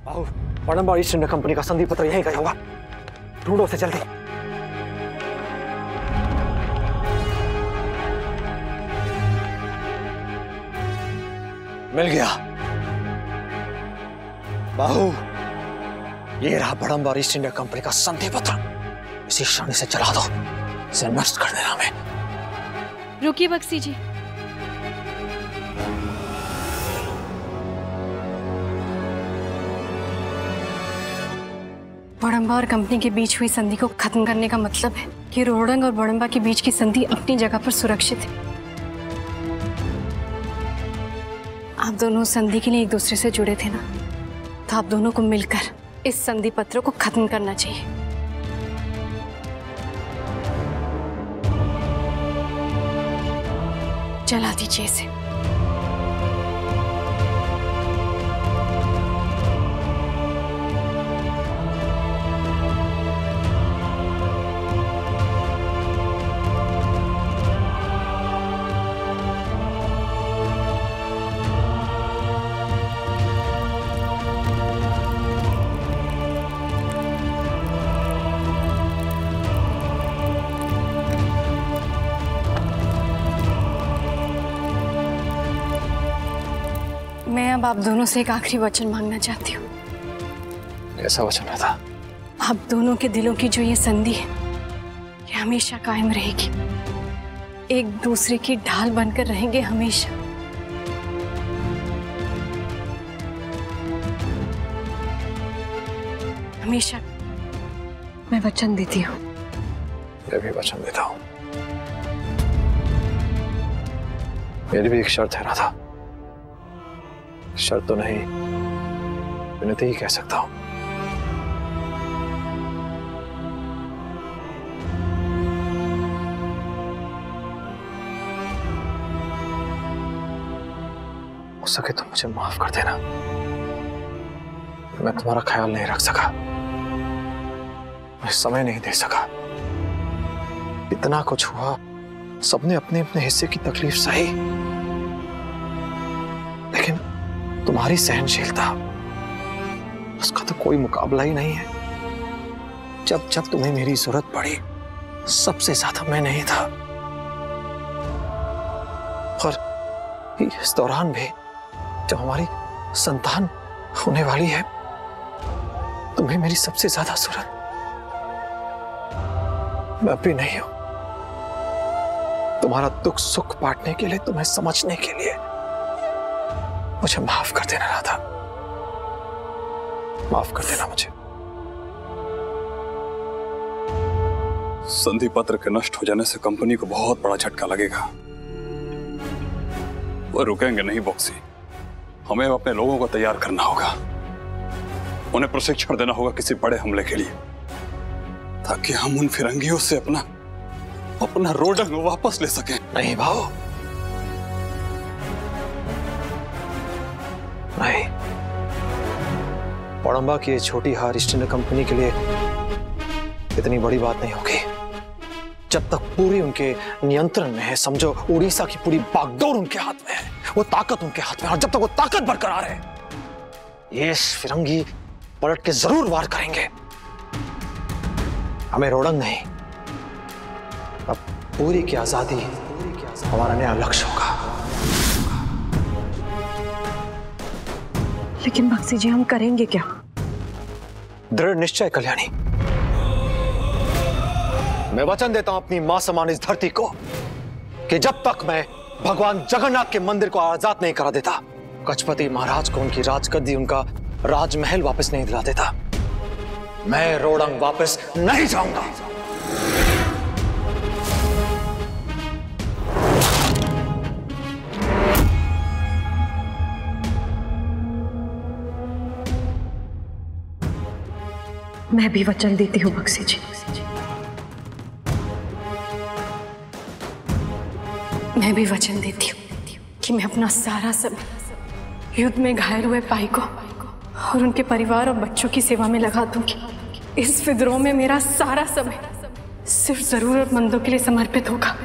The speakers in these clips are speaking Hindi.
आओ, बड़ंबा ईस्ट इंडिया कंपनी का संधि पत्र यहीं गया होगा, ढूंढो उसे जल्दी। मिल गया बाहू, ये रहा बड़ंबा ईस्ट इंडिया कंपनी का संधि पत्र। इसी क्षण इसे जला दो, इसे नष्ट कर देना। हमें रुकिए बक्सी जी, बड़ंबा और कंपनी के बीच हुई संधि को खत्म करने का मतलब है कि रोहड़ंग और बड़ंबा के बीच की संधि अपनी जगह पर सुरक्षित है। आप दोनों संधि के लिए एक दूसरे से जुड़े थे ना, तो आप दोनों को मिलकर इस संधि पत्र को खत्म करना चाहिए। जला दीजिए इसे। मैं अब आप दोनों से एक आखिरी वचन मांगना चाहती हूँ। ऐसा वचन था? आप दोनों के दिलों की जो ये संधि है, ये हमेशा कायम रहेगी। एक दूसरे की ढाल बनकर रहेंगे हमेशा। हमेशा। मैं वचन देती हूँ। मैं भी वचन देता हूँ। मेरी भी एक शर्त है राधा। शर्त तो नहीं, विनती ही कह सकता हूं। हो सके तो मुझे माफ कर देना। मैं तुम्हारा ख्याल नहीं रख सका, मैं समय नहीं दे सका। इतना कुछ हुआ, सबने अपने अपने हिस्से की तकलीफ सही, लेकिन तुम्हारी सहनशीलता, उसका तो कोई मुकाबला ही नहीं है। जब जब तुम्हें मेरी जरूरत पड़ी, सबसे ज्यादा मैं नहीं था। और इस दौरान भी जब हमारी संतान होने वाली है, तुम्हें मेरी सबसे ज्यादा जरूरत मैं भी नहीं हूं। तुम्हारा दुख सुख बांटने के लिए, तुम्हें समझने के लिए। मुझे माफ कर देना राधा, माफ कर देना मुझे। संधि पत्र के नष्ट हो जाने से कंपनी को बहुत बड़ा झटका लगेगा। वो रुकेंगे नहीं बॉक्सी। हमें अपने लोगों को तैयार करना होगा, उन्हें प्रशिक्षण देना होगा किसी बड़े हमले के लिए, ताकि हम उन फिरंगियों से अपना रोडंग वापस ले सकें। नहीं भाऊ, नहीं। बड़ंबा की छोटी हार ईस्ट इंडिया कंपनी के लिए इतनी बड़ी बात नहीं होगी। जब तक पूरी उनके नियंत्रण में है, समझो उड़ीसा की पूरी बागडोर उनके हाथ में है, वो ताकत उनके हाथ में है, और जब तक वो ताकत बरकरार है, ये फिरंगी पलट के जरूर वार करेंगे। हमें रोडंग नहीं, अब पूरी की आजादी हमारा नया लक्ष्य होगा। लेकिन बक्सी जी, हम करेंगे क्या? दृढ़ निश्चय कल्याणी। मैं वचन देता हूं अपनी मां समान इस धरती को कि जब तक मैं भगवान जगन्नाथ के मंदिर को आजाद नहीं करा देता, गजपति महाराज को उनकी राजगद्दी, उनका राजमहल वापस नहीं दिला देता, मैं रोडंग वापस नहीं जाऊंगा। मैं भी वचन देती हूँ बक्सी जी। मैं भी वचन देती हूँ कि मैं अपना सारा समय युद्ध में घायल हुए भाई को और उनके परिवार और बच्चों की सेवा में लगा दूंगी। इस विद्रोह में मेरा सारा समय सिर्फ जरूरतमंदों के लिए समर्पित होगा।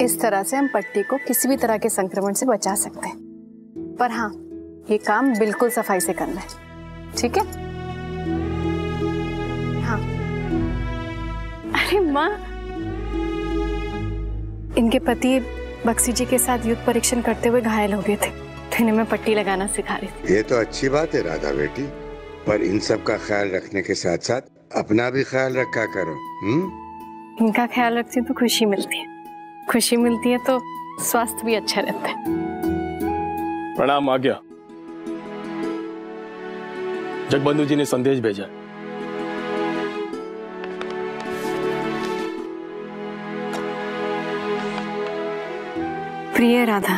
इस तरह से हम पट्टी को किसी भी तरह के संक्रमण से बचा सकते हैं। पर हाँ, ये काम बिल्कुल सफाई से करना है, ठीक है? हाँ। अरे माँ, इनके पति बक्सी जी के साथ युद्ध परीक्षण करते हुए घायल हो गए थे, तो इन्हें मैं पट्टी लगाना सिखा रही थी। ये तो अच्छी बात है राधा बेटी, पर इन सब का ख्याल रखने के साथ साथ अपना भी ख्याल रखा करो। इनका ख्याल रखती हूँ तो खुशी मिलती है, खुशी मिलती है तो स्वास्थ्य भी अच्छा रहता है। प्रणाम आ गया। जगबंधु जी ने संदेश भेजा। प्रिय राधा,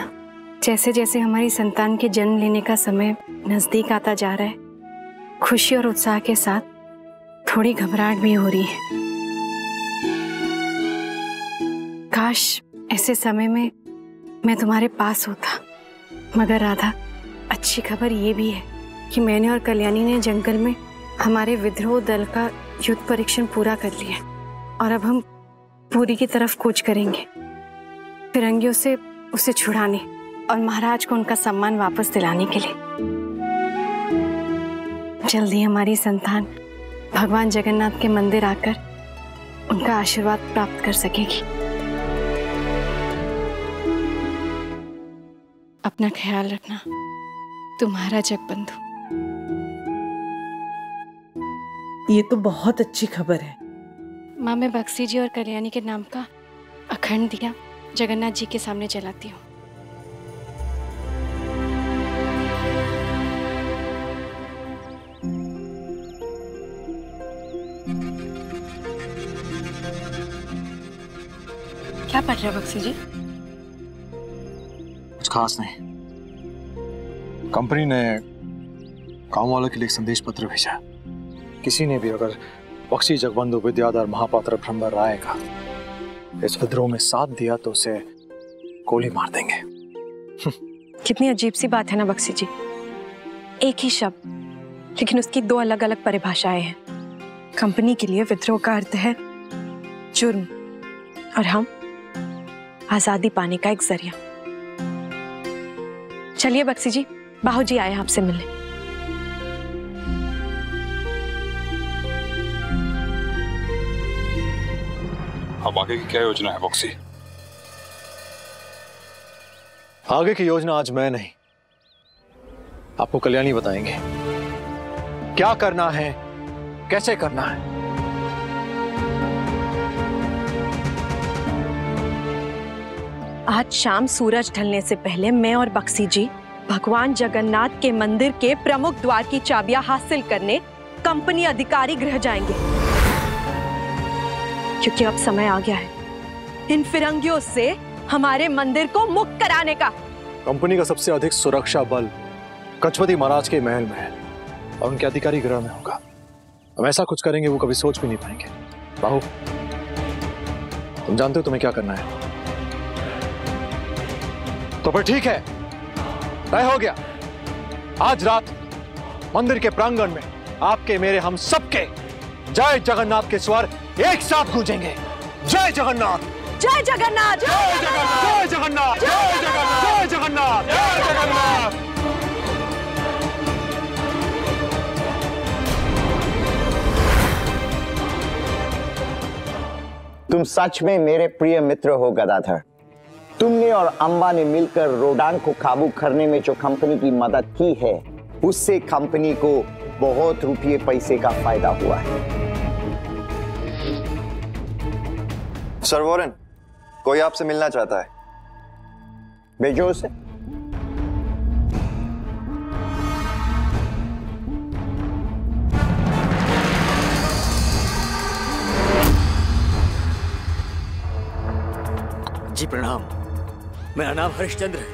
जैसे जैसे हमारी संतान के जन्म लेने का समय नजदीक आता जा रहा है, खुशी और उत्साह के साथ थोड़ी घबराहट भी हो रही है। काश ऐसे समय में मैं तुम्हारे पास होता। मगर राधा, अच्छी खबर ये भी है कि मैंने और कल्याणी ने जंगल में हमारे विद्रोह दल का युद्ध परीक्षण पूरा कर लिया और अब हम पुरी की तरफ कूच करेंगे, फिरंगियों से उसे छुड़ाने और महाराज को उनका सम्मान वापस दिलाने के लिए। जल्दी हमारी संतान भगवान जगन्नाथ के मंदिर आकर उनका आशीर्वाद प्राप्त कर सकेगी। अपना ख्याल रखना, तुम्हारा जगबंधु। ये तो बहुत अच्छी खबर है। माँ, मैं बक्सी जी और कल्याणी के नाम का अखंड दिया जगन्नाथ जी के सामने जलाती हूँ। क्या पढ़ रहे हो बक्सी जी? कुछ खास नहीं। कंपनी ने काम वालों के लिए एक संदेश पत्र भेजा। किसी ने भी अगर बक्सी जगबंधु विद्याधर महापात्र ब्रह्म राय का इस विद्रोह में साथ दिया तो उसे गोली मार देंगे। कितनी अजीब सी बात है ना बक्सी जी, एक ही शब्द लेकिन उसकी दो अलग अलग परिभाषाएं हैं। कंपनी के लिए विद्रोह का अर्थ है जुर्म और हम आजादी पाने का एक जरिया। चलिए बक्सी जी, बाहू जी आए आपसे मिलने। अब आगे की क्या योजना है बक्सी? आगे की योजना आज मैं नहीं, आपको कल्याणी बताएंगे। क्या करना है, कैसे करना है। आज शाम सूरज ढलने से पहले मैं और बक्सी जी भगवान जगन्नाथ के मंदिर के प्रमुख द्वार की चाबियां हासिल करने कंपनी अधिकारी गृह जाएंगे, क्योंकि अब समय आ गया है इन फिरंगियों से हमारे मंदिर को मुक्त कराने का। कंपनी का सबसे अधिक सुरक्षा बल कचपति महाराज के महल में है और उनके अधिकारी गृह में होगा। हम ऐसा कुछ करेंगे वो कभी सोच भी नहीं पाएंगे। बाहू, तुम जानते हो तुम्हें क्या करना है। तो फिर ठीक है, तय हो गया। आज रात मंदिर के प्रांगण में आपके मेरे हम सबके जय जगन्नाथ के स्वर एक साथ गूंजेंगे। जय जगन्नाथ, जय जगन्नाथ, जय जगन्नाथ, जय जगन्नाथ, जय जगन्नाथ, जय जगन्नाथ, जय जगन्नाथ। तुम सच में मेरे प्रिय मित्र हो गदाधर। तुमने और अंबा ने मिलकर रोडान को काबू करने में जो कंपनी की मदद की है, उससे कंपनी को बहुत रुपये पैसे का फायदा हुआ है। सर वॉरेन, कोई आपसे मिलना चाहता है। भेजो उसे। जी प्रणाम। मेरा नाम हरिश्चंद्र है।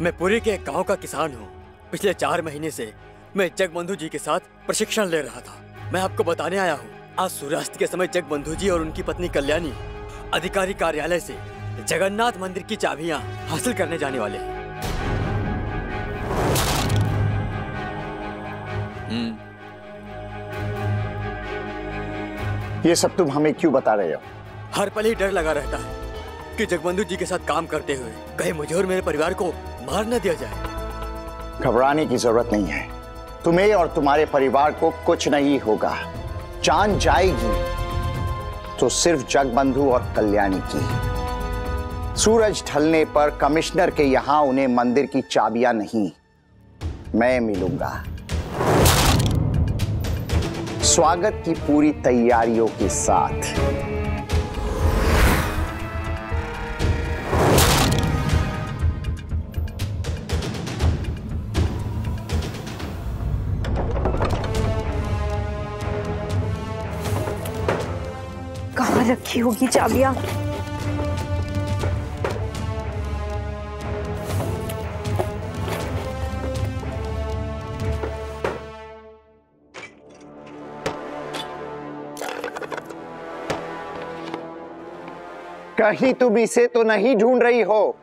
मैं पुरी के एक गांव का किसान हूँ। पिछले 4 महीने से मैं जगबंधु जी के साथ प्रशिक्षण ले रहा था। मैं आपको बताने आया हूँ, आज सूर्यास्त के समय जगबंधु जी और उनकी पत्नी कल्याणी अधिकारी कार्यालय से जगन्नाथ मंदिर की चाबियां हासिल करने जाने वाले हैं। ये सब तुम हमें क्यों बता रहे हो? हर पल ही डर लगा रहता है। कि जगबंधु जी के साथ काम करते हुए कहीं मुझे और मेरे परिवार को मार न दिया जाए। घबराने की जरूरत नहीं है। तुम्हें और तुम्हारे परिवार को कुछ नहीं होगा। जान जाएगी तो सिर्फ जगबंधु और कल्याणी की। सूरज ढलने पर कमिश्नर के यहां उन्हें मंदिर की चाबियां नहीं, मैं मिलूंगा। स्वागत की पूरी तैयारियों के साथ। कहाँ रखी होगी चाबियां? कहीं तुम इसे तो नहीं ढूंढ रही हो?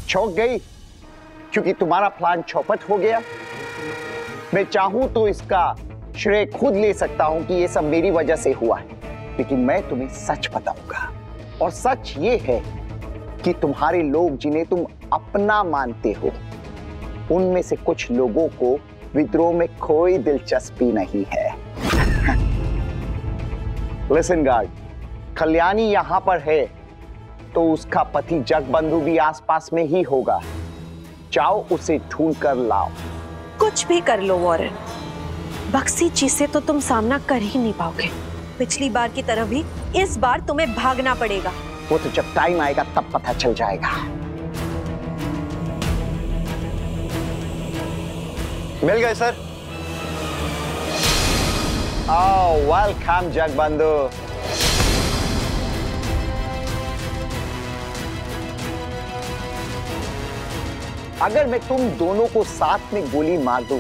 चौंक गई क्योंकि तुम्हारा प्लान चौपट हो गया। मैं चाहूं तो इसका श्रेय खुद ले सकता हूं कि यह सब मेरी वजह से हुआ है, लेकिन मैं तुम्हें सच बताऊंगा। और सच ये है कि तुम्हारे लोग जिन्हें तुम अपना मानते हो, उनमें से कुछ लोगों को विद्रोह में कोई दिलचस्पी नहीं है। लिसन गार्ड, कल्याणी यहां पर है तो उसका पति जगबंधु भी आसपास में ही होगा। जाओ उसे ढूंढ कर लाओ। कुछ भी कर लो वॉरेन, बक्सी जी से तो तुम सामना कर ही नहीं पाओगे। पिछली बार की तरह भी इस बार तुम्हें भागना पड़ेगा। वो तो जब टाइम आएगा तब पता चल जाएगा। मिल गए सर। वेलकम जगबंधु। अगर मैं तुम दोनों को साथ में गोली मार दूं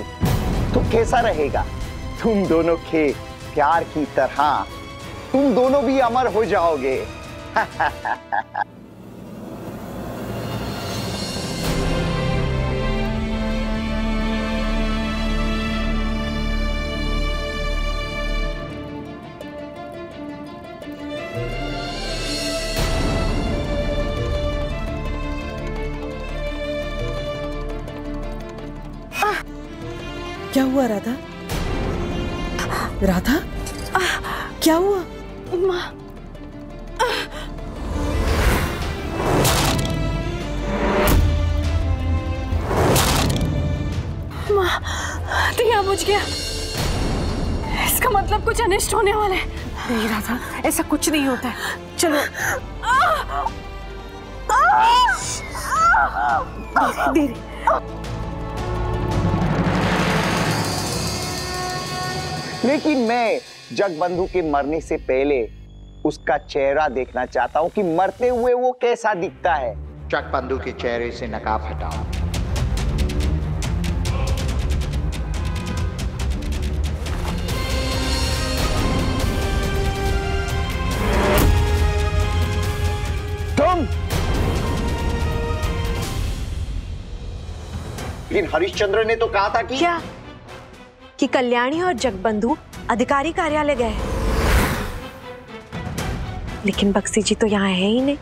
तो कैसा रहेगा? तुम दोनों के प्यार की तरह तुम दोनों भी अमर हो जाओगे। क्या हुआ राधा? राधा, क्या हुआ? माँ, माँ, दिया बुझ गया। इसका मतलब कुछ अनिष्ट होने वाला है। नहीं राधा, ऐसा कुछ नहीं होता है। चलो। धीरे। लेकिन मैं जगबंधु के मरने से पहले उसका चेहरा देखना चाहता हूं कि मरते हुए वो कैसा दिखता है। जगबंधु के चेहरे से नकाब हटाओ। तुम! लेकिन हरिश्चंद्र ने तो कहा था कि क्या? कि कल्याणी और जगबंधु अधिकारी कार्यालय गए, लेकिन बक्सी जी तो यहाँ है ही नहीं।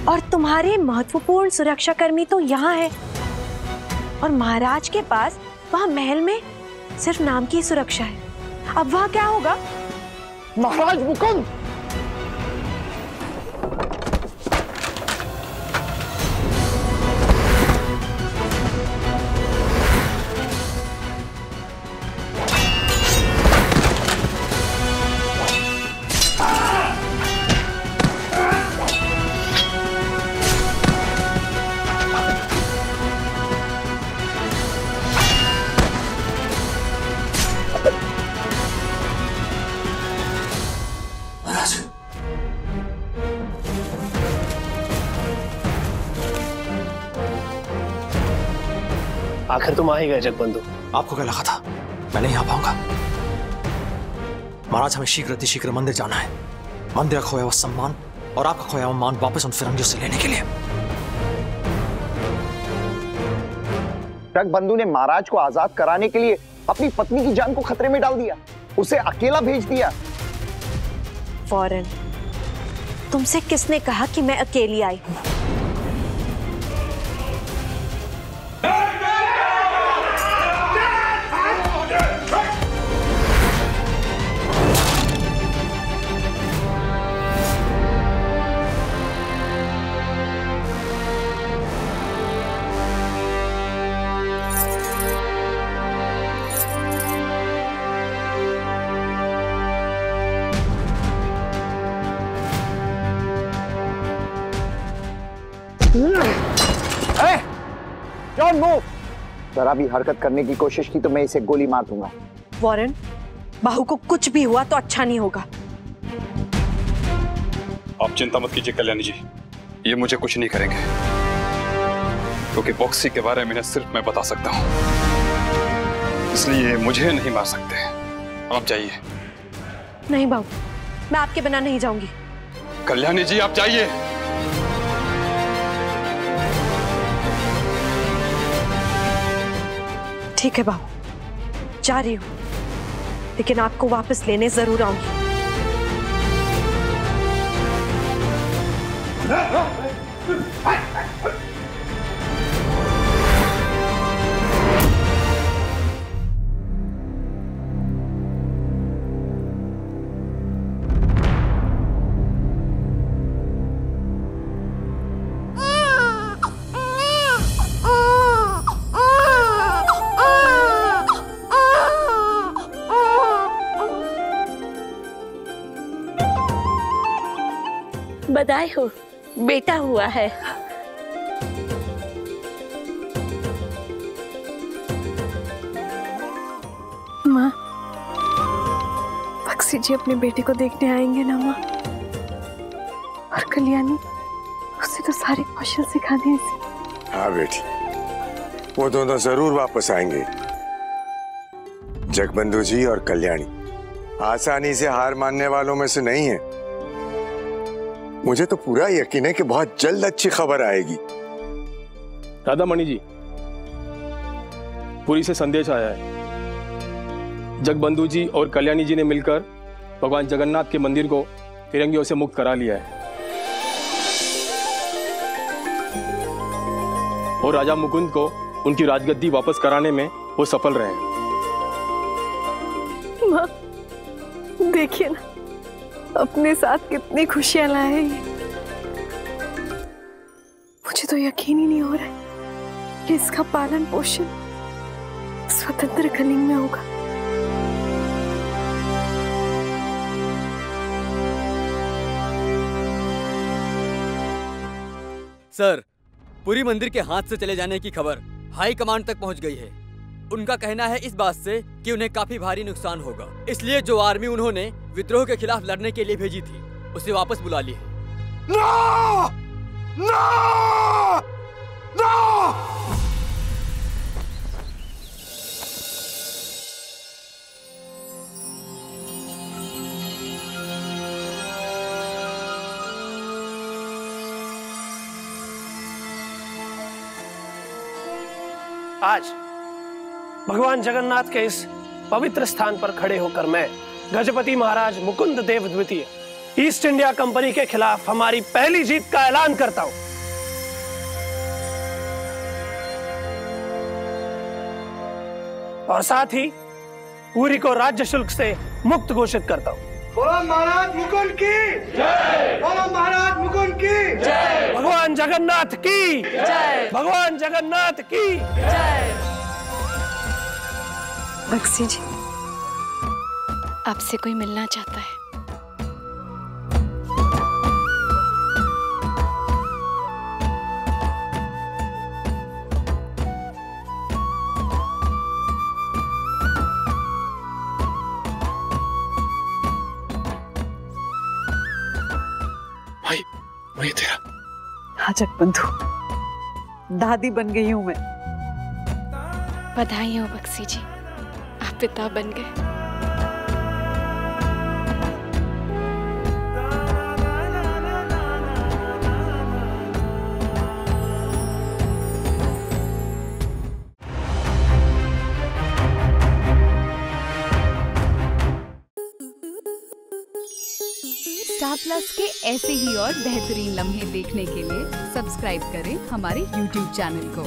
और तुम्हारे महत्वपूर्ण सुरक्षाकर्मी तो यहाँ है, और महाराज के पास वहां महल में सिर्फ नाम की सुरक्षा है। अब वहां क्या होगा? महाराज मुकुंद! आखिर तुम आ ही गए जगबंधु। आपको क्या लगा था मैं नहीं आ पाऊंगा? महाराज, हमें शीघ्र मंदिर जाना है। मंदिर का खोया हुआ सम्मान और आपका खोया हुआ मान वापस उन फिरंगियों से लेने के लिए। जगबंधु ने महाराज को आजाद कराने के लिए अपनी पत्नी की जान को खतरे में डाल दिया, उसे अकेला भेज दिया। फौरन, तुमसे किसने कहा कि मैं अकेली आई हूं? Don't move. जरा भी हरकत करने की कोशिश की तो मैं इसे गोली मार दूंगा। वॉरेन, बाहु को कुछ भी हुआ तो अच्छा नहीं होगा। आप चिंता मत कीजिए कल्याणी जी, ये मुझे कुछ नहीं करेंगे, क्योंकि बॉक्सी के बारे में सिर्फ मैं बता सकता हूँ, इसलिए मुझे नहीं मार सकते। आप जाइए। नहीं बाबू, मैं आपके बिना नहीं जाऊंगी। कल्याणी जी आप जाइए। ठीक है बाबू, जा रही हूं, लेकिन आपको वापस लेने जरूर आऊंगी। बधाई हो, बेटा हुआ है। माँ, बक्सी जी अपने बेटे को देखने आएंगे ना माँ? और कल्याणी, उसे तो सारे कौशल सिखा दिए। हाँ बेटी, वो दोनों जरूर वापस आएंगे। जगबंधु जी और कल्याणी आसानी से हार मानने वालों में से नहीं है। मुझे तो पूरा यकीन है कि बहुत जल्द अच्छी खबर आएगी। राधा मणि जी, पुरी से संदेश आया है। जगबंधु जी और कल्याणी जी ने मिलकर भगवान जगन्नाथ के मंदिर को फिरंगियों से मुक्त करा लिया है और राजा मुकुंद को उनकी राजगद्दी वापस कराने में वो सफल रहे हैं। माँ, देखिए ना, अपने साथ कितनी खुशियां लाए हैं ये। मुझे तो यकीन ही नहीं हो रहा है कि इसका पालन पोषण स्वतंत्र कलिंग में होगा। सर, पुरी मंदिर के हाथ से चले जाने की खबर हाई कमांड तक पहुंच गई है। उनका कहना है इस बात से कि उन्हें काफी भारी नुकसान होगा, इसलिए जो आर्मी उन्होंने विद्रोह के खिलाफ लड़ने के लिए भेजी थी उसे वापस बुला ली है। नो! नो! नो! आज भगवान जगन्नाथ के इस पवित्र स्थान पर खड़े होकर मैं गजपति महाराज मुकुंद देव द्वितीय ईस्ट इंडिया कंपनी के खिलाफ हमारी पहली जीत का ऐलान करता हूं। और साथ ही पुरी को राज्य शुल्क से मुक्त घोषित करता हूं। बोलो महाराज मुकुंद की जय! बोलो महाराज मुकुंद की जय! भगवान जगन्नाथ की जय! भगवान जगन्नाथ की जय! बक्सी जी, आपसे कोई मिलना चाहता है। वही तेरा। हाँ जगबंधु, दादी बन गई हूं मैं। बधाई हो बक्सी जी, आप पिता बन गए। प्लस के ऐसे ही और बेहतरीन लम्हे देखने के लिए सब्सक्राइब करें हमारे YouTube चैनल को।